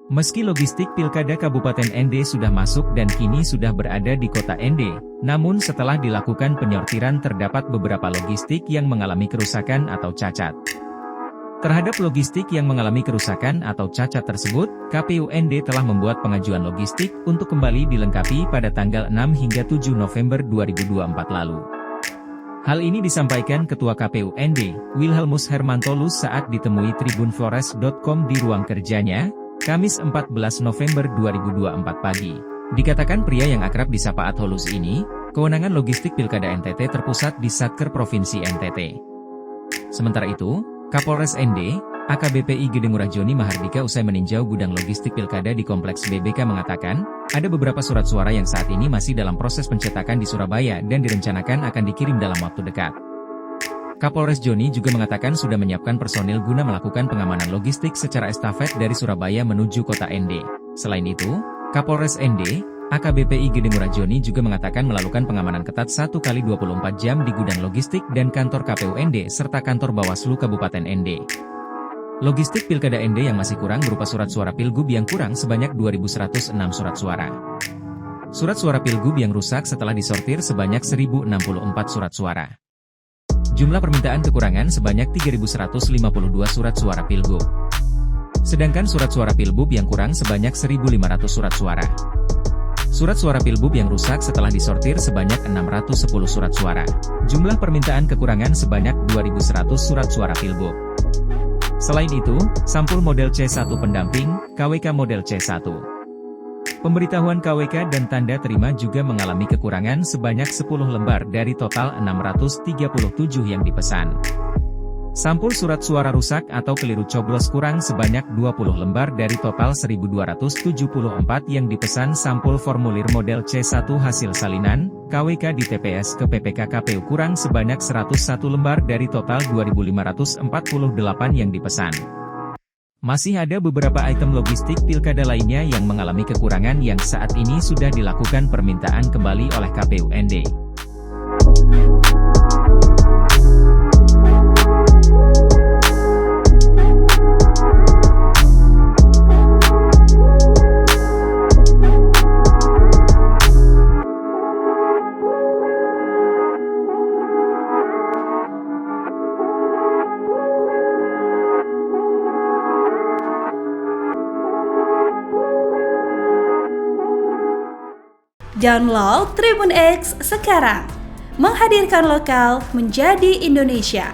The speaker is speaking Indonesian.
Meski logistik Pilkada Kabupaten Ende sudah masuk dan kini sudah berada di kota Ende, namun setelah dilakukan penyortiran terdapat beberapa logistik yang mengalami kerusakan atau cacat. Terhadap logistik yang mengalami kerusakan atau cacat tersebut, KPU Ende telah membuat pengajuan logistik untuk kembali dilengkapi pada tanggal 6 hingga 7 November 2024 lalu. Hal ini disampaikan Ketua KPU Ende, Wilhelmus Hermantolus saat ditemui tribunflores.com di ruang kerjanya, Kamis 14 November 2024 pagi. Dikatakan pria yang akrab disapa Adholus ini, kewenangan logistik Pilkada NTT terpusat di Satker Provinsi NTT. Sementara itu, Kapolres Ende, AKBP I Gede Ngurah Joni Mahardika usai meninjau gudang logistik Pilkada di Kompleks BBK mengatakan, ada beberapa surat suara yang saat ini masih dalam proses pencetakan di Surabaya dan direncanakan akan dikirim dalam waktu dekat. Kapolres Joni juga mengatakan sudah menyiapkan personil guna melakukan pengamanan logistik secara estafet dari Surabaya menuju kota Ende. Selain itu, Kapolres Ende, AKBP I Gede Ngurah Joni juga mengatakan melakukan pengamanan ketat 1x24 jam di gudang logistik dan kantor KPU Ende serta kantor Bawaslu Kabupaten Ende. Logistik Pilkada Ende yang masih kurang berupa surat suara Pilgub yang kurang sebanyak 2.106 surat suara. Surat suara Pilgub yang rusak setelah disortir sebanyak 1.064 surat suara. Jumlah permintaan kekurangan sebanyak 3.152 surat suara Pilgub. Sedangkan surat suara Pilgub yang kurang sebanyak 1.500 surat suara. Surat suara Pilgub yang rusak setelah disortir sebanyak 610 surat suara. Jumlah permintaan kekurangan sebanyak 2.100 surat suara Pilgub. Selain itu, sampul model C1 pendamping, KWK model C1. Pemberitahuan KWK dan tanda terima juga mengalami kekurangan sebanyak 10 lembar dari total 637 yang dipesan. Sampul surat suara rusak atau keliru coblos kurang sebanyak 20 lembar dari total 1.274 yang dipesan. Sampul formulir model C1 hasil salinan, KWK di TPS ke PPK KPU kurang sebanyak 101 lembar dari total 2.548 yang dipesan. Masih ada beberapa item logistik Pilkada lainnya yang mengalami kekurangan yang saat ini sudah dilakukan permintaan kembali oleh KPU Ende. Download Tribun X sekarang, menghadirkan lokal menjadi Indonesia.